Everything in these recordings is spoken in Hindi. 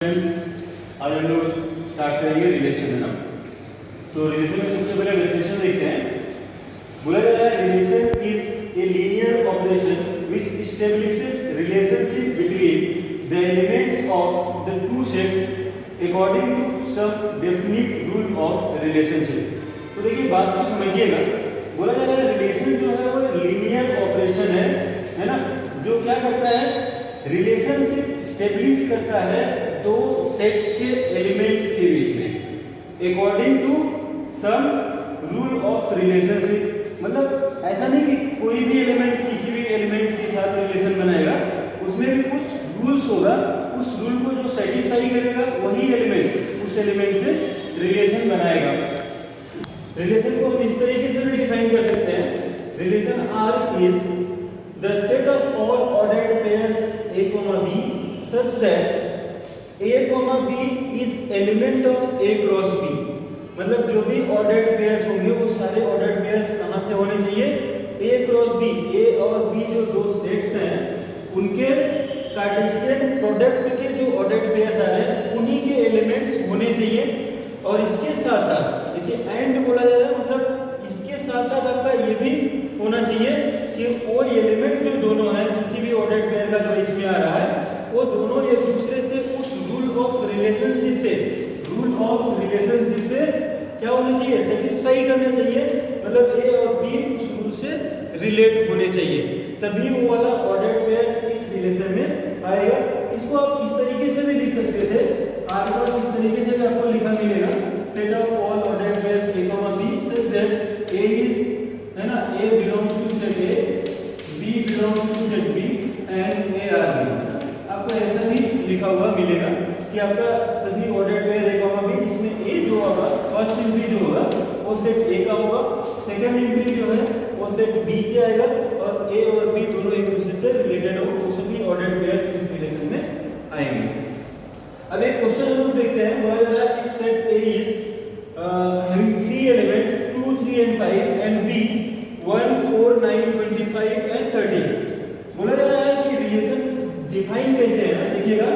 फ्रेंड्स, आज हम लोग स्टार्ट करेंगे रिलेशन, है ना। तो रिलेशन में सबसे पहले डेफिनेशन देखते हैं। बोला जा रहा है relation is a linear operation which establishes relationship between the elements of the two sets according to some definite rule of relationship. तो देखिए बात को समझिएगा। बोला जा रहा है रिलेशन जो है वो लीनियर ऑपरेशन है ना, जो क्या करता है, रिलेशनशिप स्टेब्लिश करता है दो सेट्स के एलिमेंट्स के बीच में according to some rule of relationship. मतलब ऐसा नहीं कि कोई भी एलिमेंट किसी भी एलिमेंट के साथ रिलेशन बनाएगा, उसमें भी कुछ रूल्स होगा। उस रूल को जो सेटिस्फाई करेगा वही एलिमेंट उस एलिमेंट से रिलेशन बनाएगा। रिलेशन को हम इस तरीके से भी डिफाइन कर सकते हैं। Relation R is the set of all ordered pairs a comma b such that a comma b is element of a cross b। मतलब जो भी ऑर्डर्ड पेयर्स होंगे वो सारे ऑर्डर्ड पेयर्स कहाँ से होने चाहिए, a क्रॉस b। a और b जो दो सेट्स हैं उनके कार्टेशियन प्रोडक्ट के जो ऑर्डर्ड पेयर्स आ रहे हैं उन्हीं के एलिमेंट्स होने चाहिए। और इसके साथ साथ देखिए एंड बोला जा रहा है, मतलब इसके साथ साथ आपका ये भी होना चाहिए कि वो एलिमेंट जो दोनों हैं किसी भी ऑर्डर्ड पेयर का जो इसमें आ रहा है वो दोनों एक दूसरे से उस रूल ऑफ रिलेशनशिप से क्या होने चाहिए, सेटिस्फाई करना चाहिए। मतलब ए और बी उस रूल से रिलेट होने चाहिए, तभी वो वाला ऑर्डर्ड पेयर इस रिलेशन में आएगा। इसको आप इस तरीके से भी लिख सकते थे, आर्टिकल इस तरीके से भी आपको लिखा मिलेगा, set of all ordered pairs a comma b such that a is, है ना, a belongs to set a, b belongs to set b and a are b। आपको ऐसा भी लिखा हुआ मिलेगा कि आपका सभी ordered pair a comma b, इसमें a जो होगा फर्स्ट एंट्री जो होगा वो सेट a का होगा, सेकंड एंट्री जो है वो सेट b से आएगा और a और b दोनों एक दूसरे से रिलेटेड हो, वो सभी ऑर्डर्ड पेयर्स इस रिलेशन में आएंगे। अब एक क्वेश्चन हम लोग देखते हैं। बोला जा रहा है if set a is having three element 2, 3 and 5 and b 1, 4, 9, 25 and 30। बोला जा रहा है कि रिलेशन डिफाइन कैसे है ना, देखिएगा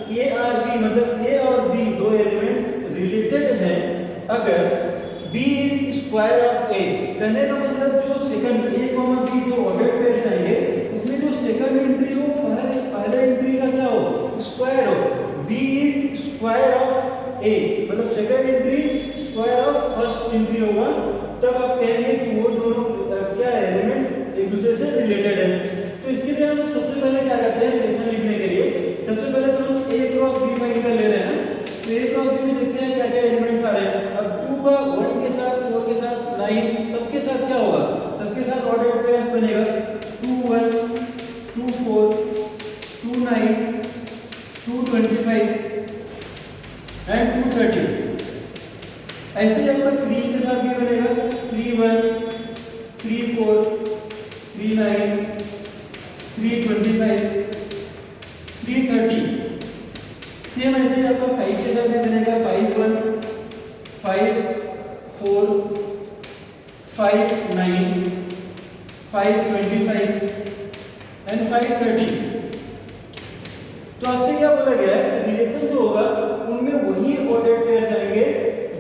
a और b, मतलब a और b दो एलिमेंट्स रिलेटेड हैं अगर b is square of a। कहने का मतलब जो सेकंड a कॉमा b जो ऑर्डर्ड पेयर आएंगे उसमें जो सेकंड एंट्री हो पहले एंट्री का क्या हो, स्क्वायर हो। b is square of a, मतलब second entry square of first entry होगा, तब आप कहेंगे कि वो दोनों क्या है, एलिमेंट एक दूसरे से रिलेटेड है। तो इसके लिए हम सबसे पहले क्या करते हैं रिलेशन लिखने के लिए, सबसे पहले तो हम a क्रॉस b फाइंड कर ले रहे हैं। तो a क्रॉस b में देखते हैं क्या क्या एलिमेंट्स आ रहे हैं। अब 2 का 1 के साथ, 4 के साथ, 9 सबके साथ क्या होगा, सबके साथ ऑर्डर्ड पेयर्स बनेगा 2, 1, 2, 4, 2, 9, 2, 25 एंड 2, 30। ऐसे ही आपका 3 के साथ भी बनेगा 3, 1, 3, 4, 3, 9, 3, 25, 3, 30। सेम ऐसे ही आपका 5 के साथ भी बनेगा 5, 1, 5, 4, 5, 9, 5, 25 एंड 5, 30। तो आपसे क्या बोला गया है, रिलेशन जो होगा उनमें वही ऑर्डर्ड पेयर्स आएंगे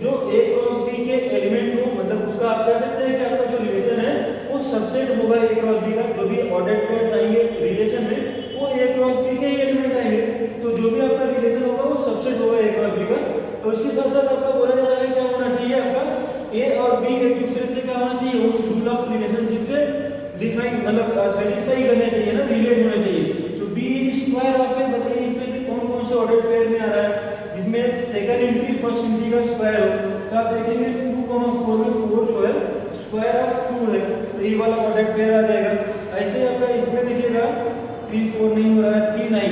जो a क्रॉस b के एलिमेंट हो। मतलब उसका आप कह सकते हैं कि आपका जो रिलेशन है वो सबसेट होगा a क्रॉस b का। जो भी ऑर्डर्ड पेयर्स आएंगे रिलेशन में वो a क्रॉस b के ही एलिमेंट आएंगे, तो जो भी आपका रिलेशन होगा वो सबसेट होगा a क्रॉस b का। तो इसके साथ साथ आपका बोला जा रहा है क्या होना चाहिए, आपका a और b एक दूसरे से क्या होना चाहिए, वो रूल ऑफ रिलेशनशिप से डिफाइन, मतलब सेटिस्फाई करने चाहिए ना, रिलेट होने चाहिए। तो b स्क्वायर ऑफ a, बताइए इसमें से कौन कौन से ऑर्डर्ड पेयर में आ रहा है जिसमें सेकंड एंट्री फर्स्ट एंट्री का स्क्वायर हो। तो आप देखेंगे 2,4 में 4 जो है स्क्वायर ऑफ 2 है, तो ये वाला ऑर्डर्ड पेयर आ जाएगा। ऐसे ही आपका इसमें देखिएगा 3, 4 नहीं हो रहा है, 3, 9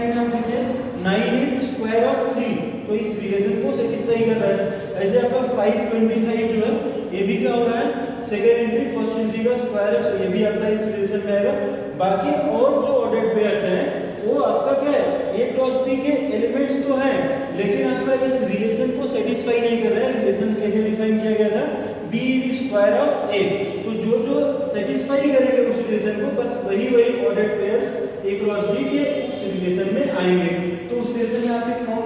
में आप देखिए 9 इज स्क्वायर ऑफ 3, तो इस रिलेशन को सेटिस्फाई कर रहा है। ऐसे आपका 5, 25 जो है ये भी क्या हो रहा है, सेकंड एंट्री फर्स्ट एंट्री का स्क्वायर है, तो ये भी आपका इस रिलेशन में आएगा। बाकी और जो ऑर्डर्ड पेयर्स हैं वो आपका क्या है, a क्रॉस b के एलिमेंट्स तो हैं लेकिन आपका इस रिलेशन को सेटिस्फाई नहीं कर रहा है। रिलेशन कैसे डिफाइन किया गया था, b is square of a। तो जो सेटिस्फाई करेंगे उस रिलेशन को बस वही ordered pairs a cross b के उस रिलेशन में आएंगे। तो उस रिलेशन में आपके कौन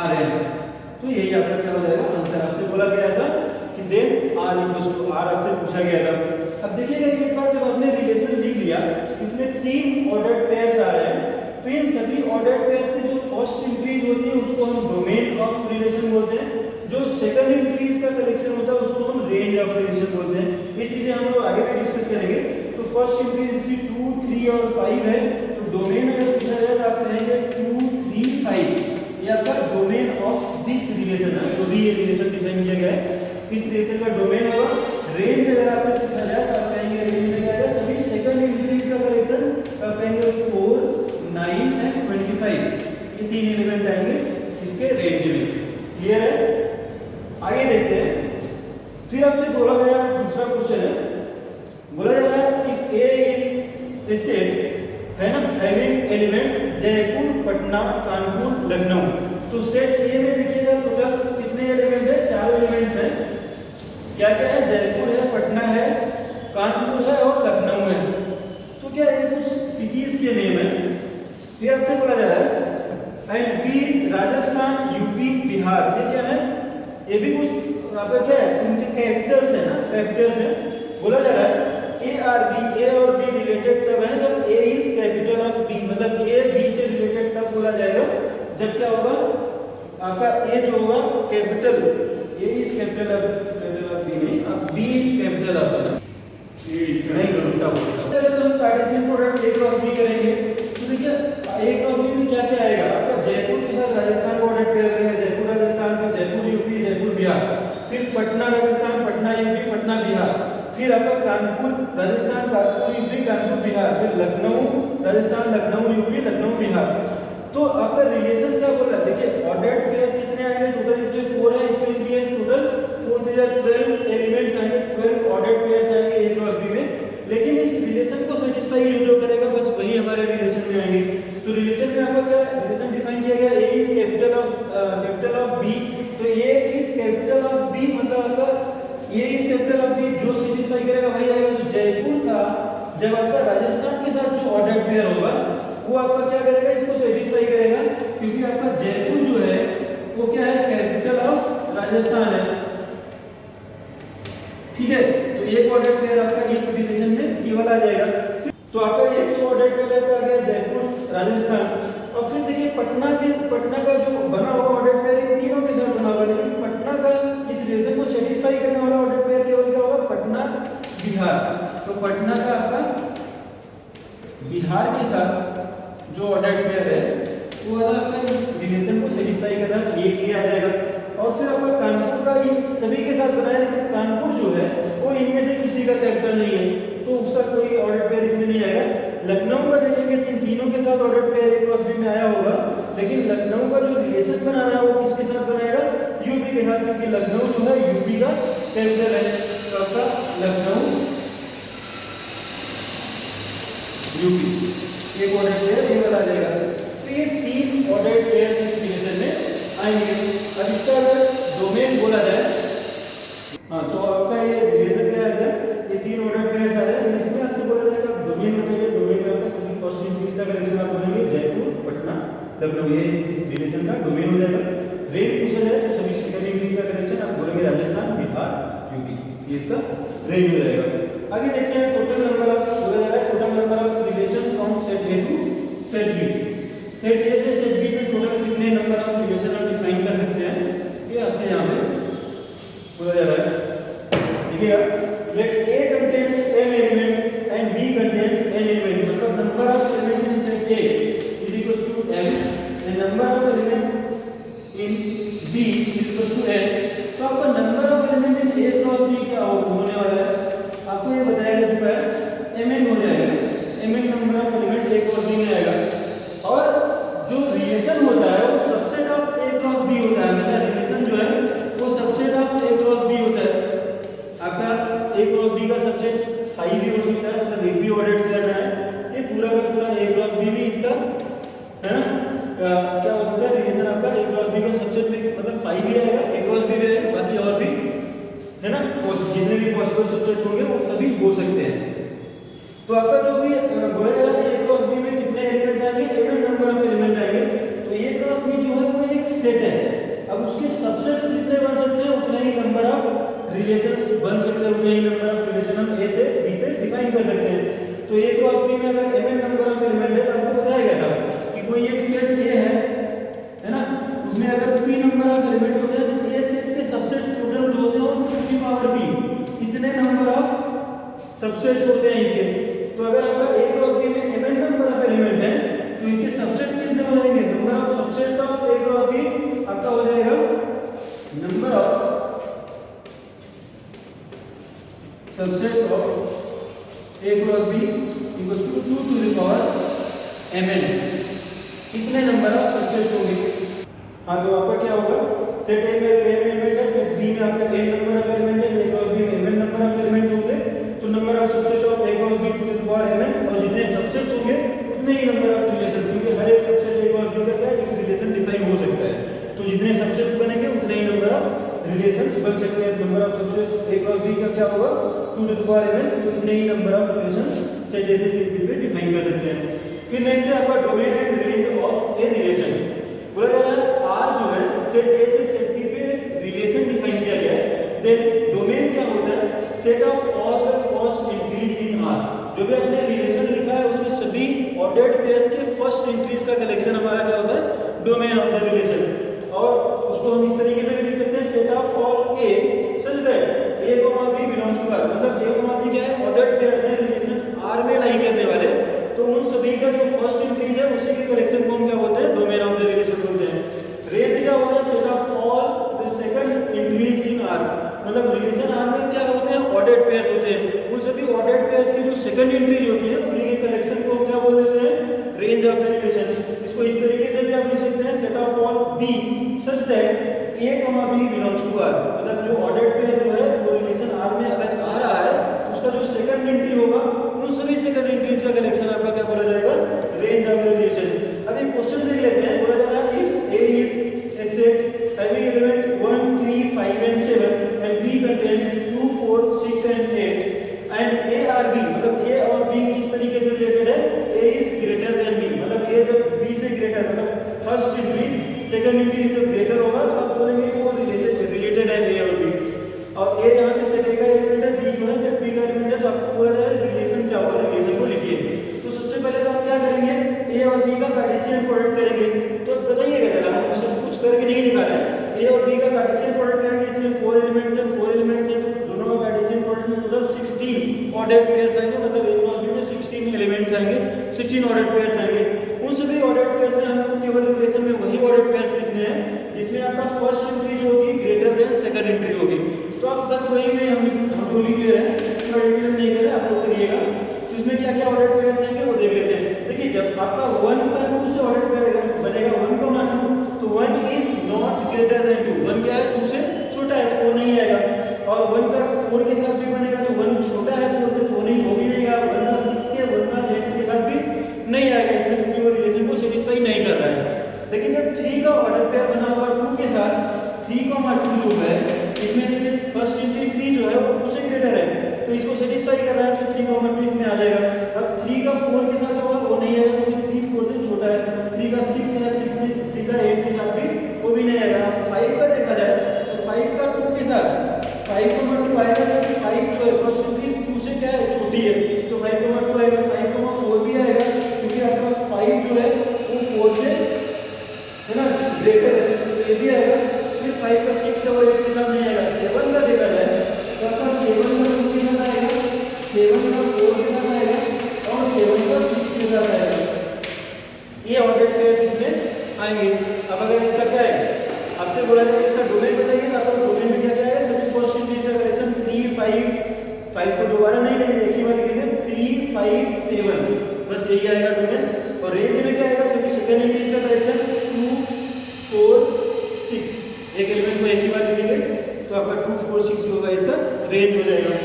आ रहे हैं। तो यही आपका क्या हो जाएगा आंसर। आपसे बोला गया था कि then R equals to R आपसे पूछा गया था। अब देखिएगा एक बार जब आपने रिलेशन लिख लिया, इसमें 3 ऑर्डर्ड पेयर्स आ रहे हैं, तो इन सभी ऑर्डर्ड पेयर्स की जो फर्स्ट इंक्रीज होती है उसको हम डोमेन ऑफ रिलेशन बोलते हैं, जो सेकंड इंक्रीज का कलेक्शन होता है उसको हम रेंज ऑफ रिलेशन बोलते हैं। ये चीजें हम लोग आगे भी डिस्कस करेंगे। तो फर्स्ट इंक्रीज इसकी 2, 3 और 5 है, तो डोमेन अगर पूछा जाए तो आप कहेंगे 2, 3, 5 ये आपका डोमेन ऑफ दिस रिलेशन है, जो भी ये रिलेशन डिफाइन किया गया है इस रिलेशन का डोमेन होगा। रेंज अगर आपसे पूछा जाए तो आप कहेंगे रेंज में क्या है, सभी सेकंड इंक्रीज का कलेक्शन, तो आप कहेंगे 4, 9 एंड 25 ये 3 एलिमेंट आएंगे इसके रेंज में। क्लियर है? आगे देखते हैं। फिर आपसे बोला गया दूसरा क्वेश्चन है, बोला जा रहा है if A is a set है ना हैविंग एलिमेंट जयपुर, पटना, कानपुर, लखनऊ, तो सेट ए में देखिएगा टोटल कितने एलिमेंट है, 4 एलिमेंट्स हैं। क्या क्या है, जयपुर है, पटना है, कानपुर है और लखनऊ है। तो क्या ये कुछ सिटीज के नेम है। फिर आपसे बोला जा रहा है and B Rajasthan, UP, Bihar, ये क्या है, ये भी कुछ आपका क्या है उनके कैपिटल्स है ना, कैपिटल्स है। बोला जा रहा है ए आर बी, ए और बी रिलेटेड तब है जब ए इज कैपिटल ऑफ बी, मतलब ए बी से रिलेटेड तब बोला जाएगा जब क्या होगा आपका ए जो होगा capital, A is capital of B नहीं, अब B is capital of B नहीं, उल्टा होगा। चलिए तो हम cartesian product A cross B करेंगे। तो देखिए ए क्रॉस बी में क्या क्या आएगा, आपका जयपुर के साथ राजस्थान को प्रोडक्ट पेयर करेंगे, जयपुर राजस्थान, फिर जयपुर यूपी, जयपुर बिहार, फिर पटना राजस्थान, पटना यूपी, पटना बिहार, फिर आपका कानपुर राजस्थान, कानपुर यूपी, कानपुर बिहार, फिर लखनऊ राजस्थान, लखनऊ यूपी, लखनऊ बिहार। तो आपका रिलेशन क्या बोल रहा है, देखिए ऑर्डर्ड पेयर कितने आएंगे टोटल, इसमें 4 है, इसमें 3 है, टोटल 4 से 12 एलिमेंट्स आएंगे, 12 ऑर्डर्ड पेयर्स आएंगे ए क्रॉस बी में। लेकिन इस रिलेशन को सेटिस्फाई जो करेगा बस वही हमारे रिलेशन में आएंगे। तो रिलेशन में आपका क्या रिलेशन डिफाइन किया गया, ए इज कैपिटल ऑफ बी, तो ए इज कैपिटल ऑफ बी मतलब आपका ए इज कैपिटल ऑफ बी जो सेटिस्फाई करेगा वही आएगा। तो जयपुर का जब आपका राजस्थान के साथ जो ऑर्डर्ड पेयर होगा वो आपका क्या करेगा, इसको सेटिस्फाई करेगा, क्योंकि आपका जयपुर जो है वो क्या है, कैपिटल ऑफ राजस्थान है। ठीक है, तो एक ऑर्डर पेयर आपका इस रिलेशन में ये वाला आ जाएगा। तो आपका एक तो ऑर्डर पेयर आ गया जयपुर राजस्थान, और फिर देखिए पटना का जो बना हुआ ऑर्डर पेयर इन तीनों के साथ बना होगा, लेकिन पटना का इस रिलेशन को सेटिस्फाई करने वाला ऑर्डर पेयर केवल क्या होगा, पटना बिहार। तो पटना का आपका बिहार के साथ जो ऑर्डर पेयर है वो वाला आपका इस रिलेशन को सेटिस्फाई कर रहा है, ये किया जाएगा। और फिर आपका कानपुर का इन सभी के साथ बनाया, लेकिन कानपुर जो है वो इनमें से किसी का कैपिटल नहीं है, तो उसका कोई ऑर्डर पेयर इसमें नहीं आएगा। लखनऊ का देखेंगे इन तीनों के साथ order pair A cross B में आया होगा, लेकिन लखनऊ का जो रिलेशन बना रहा है वो किसके साथ बनाएगा, यूपी के साथ, क्योंकि लखनऊ जो है यूपी का कैपिटल है। तो आपका लखनऊ यूपी एक ऑर्डर पेयर ये वाला आ जाएगा। तो ये 3 ऑर्डर पेयर इस रिलेशन में आएंगे। अब इसका अगर डोमेन बोला जाए, हाँ, तो आपका ये रिलेशन क्या आ गया, ये 3 ऑर्डर पेयर आ रहे हैं। इसमें आपसे बोला जाएगा डोमेन बताइए, डोमेन में आपका सभी फर्स्ट इंक्रीज का कलेक्शन आप बोलेंगे जयपुर, पटना, लखनऊ, ये इस रिलेशन का डोमेन हो जाएगा। रेंज पूछा जाए तो सभी सेकंड इंक्रीज का कलेक्शन आप बोलेंगे राजस्थान, बिहार, यूपी, ये इसका रेंज हो जाएगा। आगे देखते हैं टोटल नंबर ऑफ, बोला जा रहा है total number of relation from set A to set B. Set A से सेट बी में टोटल कितने नंबर ऑफ रिलेशन आप डिफाइन कर सकते हैं, ये आपसे यहाँ पे बोला जा रहा है। देखिएगा, let A contains m elements and b contains n elements, मतलब number of element in set a is equal to m and number of element in b is equal to n। तो आपका number of element in a cross b क्या होने वाला है, आपको ये बताया जा चुका है, mn हो जाएगा, mn number of element a cross b में आएगा। और जो रिलेशन होता है वो subset of a cross b होता है, मतलब रिलेशन जो है वो subset of a cross b होता है। आपका a क्रॉस b का सबसेट 5 भी हो सकता है, मतलब एक भी ऑर्डर करना है, ये पूरा का पूरा a क्रॉस b भी इसका है ना, क्या हो सकता है रिलेशन आपका a क्रॉस b का सबसेट में, मतलब 5 भी आएगा, a क्रॉस b भी आएगा, बाकी और भी है ना, जितने भी पॉसिबल सबसेट होंगे वो सभी हो सकते हैं। तो आपका जो भी बोला जा रहा है a क्रॉस b में कितने एलिमेंट आएंगे, इवन नंबर ऑफ एलिमेंट आएंगे। तो a क्रॉस b जो है वो एक सेट है, उसके सबसेट्स जितने बन सकते हैं उतने ही नंबर ऑफ रिलेशंस बन सकते हैं, उतने ही नंबर ऑफ रिलेशन हम ए से बी पे डिफाइन कर सकते हैं। तो ए क्रॉस बी में अगर mn नंबर ऑफ एलिमेंट है तो आपको बताया गया था कि कोई एक सेट ए है ना, उसमें अगर p नंबर ऑफ एलिमेंट होते हैं तो ए सेट के सबसेट टोटल जो होते हैं वो p पावर b इतने नंबर ऑफ सबसेट्स होते हैं इसके। तो अगर आपका a क्रॉस b में mn नंबर ऑफ एलिमेंट है तो इसके सबसेट कितने हो जाएंगे, number of subsets of a cross b आपका हो जाएगा number of subsets of a cross b equals to 2 to the power mn, कितने नंबर ऑफ सबसेट्स होंगे। हाँ तो आपका क्या होगा, सेट A में अगर m एलिमेंट है, सेट B में आपका n नंबर ऑफ एलिमेंट है, तो a क्रॉस b में mn नंबर ऑफ एलिमेंट होंगे, तो number of subset of a cross b to the power mn, और जितने सबसेट्स होंगे उतने ही नंबर ऑफ रिलेशन, क्योंकि हर एक सबसेट a क्रॉस b का क्या है एक रिलेशन डिफाइन हो सकता है, तो जितने सबसेट्स बनेंगे उतने ही नंबर ऑफ रिलेशंस बन सकते हैं। Number of subset a cross b का क्या होगा 2 टू द पावर mn, तो इतने ही number of relations set A से सेट B पे डिफाइन कर सकते हैं। फिर नेक्स्ट है आपका domain and range of a relation. बोला जा रहा है R जो है सेट A से सेट B पे रिलेशन डिफाइन किया गया है, देन डोमेन क्या होता है, set of all the first entries in R, जो भी आपने रिलेशन लिखा है उसमें सभी ऑर्डर्ड पेयर्स के फर्स्ट एंट्रीज का कलेक्शन हमारा क्या होता है, डोमेन ऑफ द रिलेशन। और उसको हम इस तरीके से लिख सकते हैं, set of all A such that A, B belongs to R, मतलब A, B क्या है, ऑर्डर्ड पेयर्स है रिलेशन R में लाई करने वाले, तो उन सभी का जो फर्स्ट एंट्रीज है उसी के कलेक्शन को हम क्या बोलते हैं, डोमेन ऑफ द रिलेशन बोलते हैं। रेंज क्या होता है, set of all the second entries in R, मतलब रिलेशन R में क्या होते हैं, ऑर्डर्ड पेयर्स होते हैं, उन सभी ऑर्डर्ड पेयर्स की जो सेकंड एंट्रीज होती है उन्हीं के कलेक्शन को हम क्या बोल देते हैं, रेंज ऑफ द रिलेशन। इसको इस तरीके से भी आप लिख सकते हैं, set of all B such that A, B belongs to R, मतलब जो ऑर्डर्ड पेयर जो है वो रिलेशन R में अगर आ रहा है तो उसका जो सेकंड एंट्री होगा उन सभी सेकंड एंट्रीज का कलेक्शन आपका क्या बोला जाएगा, रेंज ऑफ द रिलेशन। अब एक क्वेश्चन देख लेते हैं, बोला जा रहा है if A is a set having element 1 3 5 and 7 and B contains 2 4 6 and 8 and A or B, मतलब A और B किस तरीके से रिलेटेड है, A is greater than B, मतलब A जब B से ग्रेटर, मतलब फर्स्ट एंट्री सेकंड एंट्री जब ग्रेटर होगा तो आप बोलेंगे कि वो रिलेटेड है A और B, और A यहाँ पे सेट A का एलिमेंट है, B जो है सेट B का एलिमेंट है, तो आपको बोला जाएगा रिलेशन क्या होगा, रिलेशन को लिखिए। तो सबसे पहले तो हम क्या करेंगे, A और B का कार्टेशियन प्रोडक्ट करेंगे, तो बताइएगा जरा, हम सब कुछ करके नहीं दिखा रहे हैं, A और B का कार्टेशियन प्रोडक्ट करेंगे, इसमें 4 एलिमेंट्स है, 4 एलिमेंट्स है तो दोनों का कार्टेशियन प्रोडक्ट में टोटल 16 ऑर्डर्ड पेयर्स आएंगे, मतलब A क्रॉस B में 16 एलिमेंट्स आएंगे, 16 ऑर्डर्ड पेयर्स आएंगे। उन सभी ऑर्डर्ड पेयर्स में हमको केवल रिलेशन में वही ऑर्डर्ड पेयर्स लिखने हैं जिसमें आपका फर्स्ट एंट्री जो होगी ग्रेटर देन सेकंड एंट्री होगी, तो आप बस वही में हम लोग लिख ले रहे हैं, थोड़ा डिटेल नहीं कर रहे, आप लोग करिएगा। तो इसमें क्या क्या ऑर्डर्ड पेयर्स आएंगे वो देख लेते हैं। देखिए जब आपका 1 का 2 से ऑर्डर्ड पेयर बनेगा 1 2, तो 1 इज नॉट ग्रेटर देन 2, 1 क्या है 2 से छोटा है तो वो नहीं आएगा, और 1 का 4 के साथ भी बनेगा तो 1 छोटा है 4 से तो वो नहीं, वो भी नहीं आएगा, 1 का 6 के 1 का 8 के साथ भी नहीं आएगा, इसमें क्योंकि वो रिलेशन को सेटिस्फाई नहीं कर रहा है। लेकिन जब 3 का ऑर्डर पेयर बना हुआ 2 के साथ 3, 2 जो है इसमें देखिए फर्स्ट एंट्री 3 जो है वो 2 से ग्रेटर है, तो इसको सेटिस्फाई कर रहा है तो 3, 2 इसमें आ जाएगा। अब 3 का 4 के साथ होगा वो नहीं आएगा क्योंकि 3 4 से छोटा है, 3 का 6 है, 3 का 8 के साथ भी वो भी नहीं आएगा। 5 का देखा जाए तो 5 का 2 के साथ 5, 2 आएगा, क्योंकि 5 जो है फर्स्ट एंट्री 2 से क्या है छोटी है, तो 5, 2 आएगा, 5, 4 भी आएगा क्योंकि आपका 5 जो है वो 4 से है ना ग्रेटर है, तो ये भी आएगा। फिर 5 का 6 और 8 के साथ नहीं आएगा। 7 का देखा जाए तो आपका 7 का 2 के साथ आएगा, 7 का 4 के साथ आएगा और 7 का 6 के साथ आएगा, ये ऑर्डर्ड पेयर्स इसमें आएंगे। अब अगर इसका क्या है, आपसे बोला जाए इसका डोमेन बताइए, तो आपका डोमेन में क्या क्या है, सभी फर्स्ट एंट्रीज का कलेक्शन 3 5 को दोबारा नहीं लेंगे, एक ही बार लिखेंगे 3 5 7, बस यही आएगा डोमेन। और रेंज में क्या आएगा, सभी सेकंड एंट्रीज का कलेक्शन 2 4 6, एक एलिमेंट को एक ही बार लिखेंगे तो आपका 2 4 6 होगा, इसका रेंज हो जाएगा।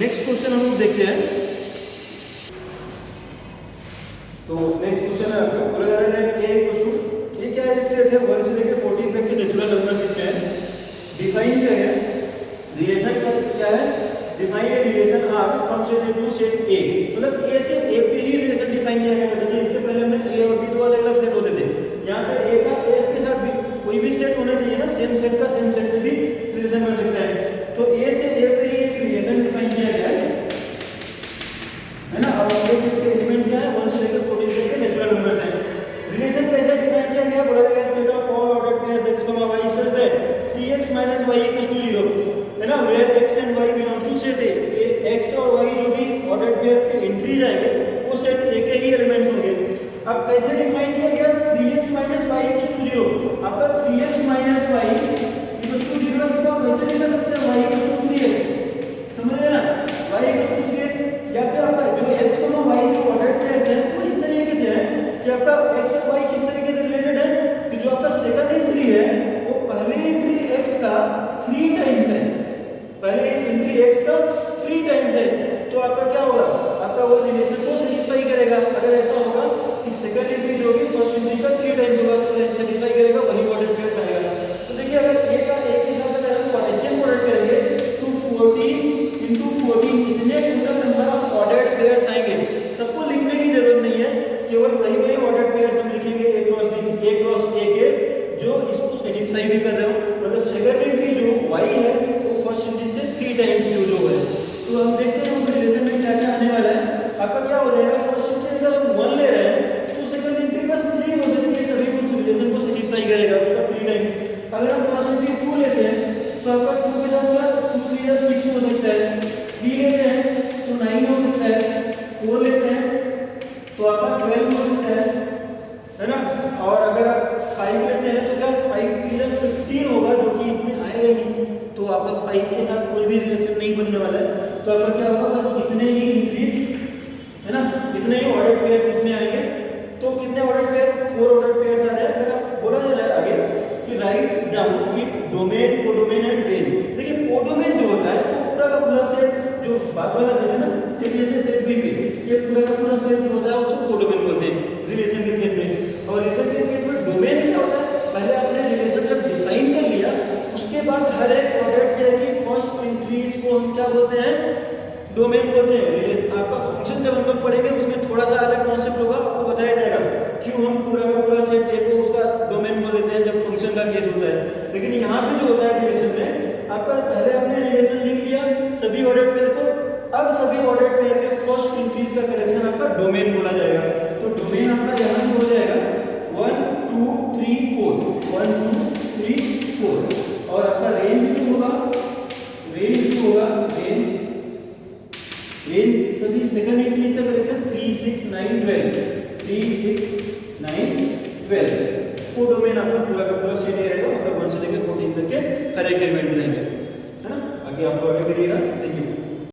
नेक्स्ट क्वेश्चन हम लोग देखते हैं। तो नेक्स्ट क्वेश्चन है आपका, बोला जा रहा है a = ये क्या है, एक सेट है 1 से लेकर 14 तक के नेचुरल नंबर्स इसमें है। डिफाइन क्या है, रिलेशन क्या है, define a relation R from set A to set A, मतलब A से A पे ही रिलेशन डिफाइन किया गया है। इससे पहले हमने A और B दो अलग अलग सेट होते थे, यहाँ पे A का A के साथ भी कोई भी सेट होना चाहिए ना, सेम सेम सेट का सेम सेट से भी रिलेशन बन सकता है। तो ए से ए पे ही एक रिलेशन डिफाइन किया गया है ना। और ए सेट के एलिमेंट क्या है, 1 से लेकर 14 तक के नेचुरल नंबर्स हैं। रिलेशन कैसे डिफाइन किया गया, बोला गया set of all ordered pairs x, y such that 3x - y = 0 है ना, where x and y belongs to set A। x और y जो भी ऑर्डर्ड पेयर्स के एंट्रीज आएंगे वो सेट A के ही एलिमेंट्स होंगे। अब कैसे डिफाइन किया गया, 3x - y = 0। आपका 3x - y = 0 इसको आप वैसे लिख सकते हैं y = 3x, समझ रहे ना, y = 3x। या फिर आपका जो x, y जो ऑर्डर्ड पेयर्स है वो इस तरीके से है कि आपका x और y किस तरीके से रिलेटेड है कि जो आपका सेकंड एंट्री है वो पहले एंट्री x का 3 टाइम्स है, पहले एंट्री x का 3 टाइम्स है। तो आपका क्या होगा, आपका वो रिलेशन को सेटिस्फाई करेगा। अगर ऐसा होगा कि सेकंड एंट्री जो होगी फर्स्ट एंट्री का 3 टाइम्स होगा तो सेटिस्फाई करेगा, वही ऑर्डर पेयर आएगा। तो देखिए अगर a का a के साथ अगर हम पार्टीशन प्रोडक्ट करेंगे तो 14 × 14 इतने total number of ordered pairs आएंगे। सबको लिखने की जरूरत नहीं है, केवल वही ऑर्डर्ड पेयर्स हम लिखेंगे a क्रॉस a के जो इसको सेटिस्फाई भी कर रहे हो। मतलब सेकंड एंट्री जो y है वो फर्स्ट एंट्री से 3 टाइम्स जो है। तो हम देखते हैं उस रिलेशन में क्या क्या आने वाला है। आपका क्या हो जाएगा, फर्स्ट एंट्री अगर हम 1 ले रहे हैं तो सेकंड एंट्री बस 3 हो सकती है, तभी उस रिलेशन को सेटिस्फाई करेगा उसका 3 टाइम्स। अगर हम फर्स्ट एंट्री 2 लेते हैं तो आपका 2 के साथ क्या 2 3 या 6 हो सकता है, 3 लेते हैं तो 9 हो सकता है, 4 लेते हैं तो आपका 12 हो सकता है ना। और अगर आप 5 लेते हैं तो क्या 5 3 या 15 होगा, जो कि इसमें आएगा ही नहीं। तो आपका 5 के साथ कोई भी रिलेशन नहीं बनने वाला है। तो आपका क्या होगा, बस इतने ही इंक्रीज है ना, इतने ही ऑर्डर्ड पेयर्स इसमें आएंगे। तो कितने ऑर्डर्ड पेयर, 4 ऑर्डर्ड पेयर्स आ रहे हैं। अगर आप बोला जा रहा है आगे कि write down its domain, codomain and range. देखिए कोडोमेन जो होता है वो पूरा का पूरा सेट, जो बात वाला सेट है ना, सेट जैसे सेट बी में, ये पूरा का पूरा सेट जो होता है उसको कोडोमेन बोलते हैं रिलेशन के केस में। और रिलेशन के केस में डोमेन क्या होता है, पहले आपने रिलेशन जब डिफाइन कर लिया उसके बाद हर एक ऑर्डर्ड पेयर की फर्स्ट एंट्रीज को हम क्या बोलते हैं, डोमेन बोलते हैं। रिलेशन आपका फंक्शन जब हम लोग पढ़ेंगे उसमें थोड़ा सा अलग कॉन्सेप्ट होगा, आपको बताया जाएगा क्यों हम पूरा का पूरा सेट ए को उसका डोमेन बोल देते हैं जब फंक्शन का केस होता है। लेकिन यहाँ पे जो होता है रिलेशन में, आपका पहले आपने रिलेशन लिख लिया सभी ऑर्डर्ड पेयर को, अब सभी ऑर्डर्ड पेयर के फर्स्ट एंट्रीज का कलेक्शन आपका डोमेन बोला जाएगा। तो डोमेन आपका यहाँ से हो जाएगा 1 2 3 4, 1 2 3 4। और आपका रेंज जो होगा, रेंज सभी सेकंड एंट्री का कलेक्शन 3 6 9 12, 3 6 9 12। कोडोमेन आपका पूरा का पूरा सेट रहेगा, मतलब 1 से लेकर 14 तक के हर एक एलिमेंट रहेंगे, है ना। आगे आपको आगे करिएगा।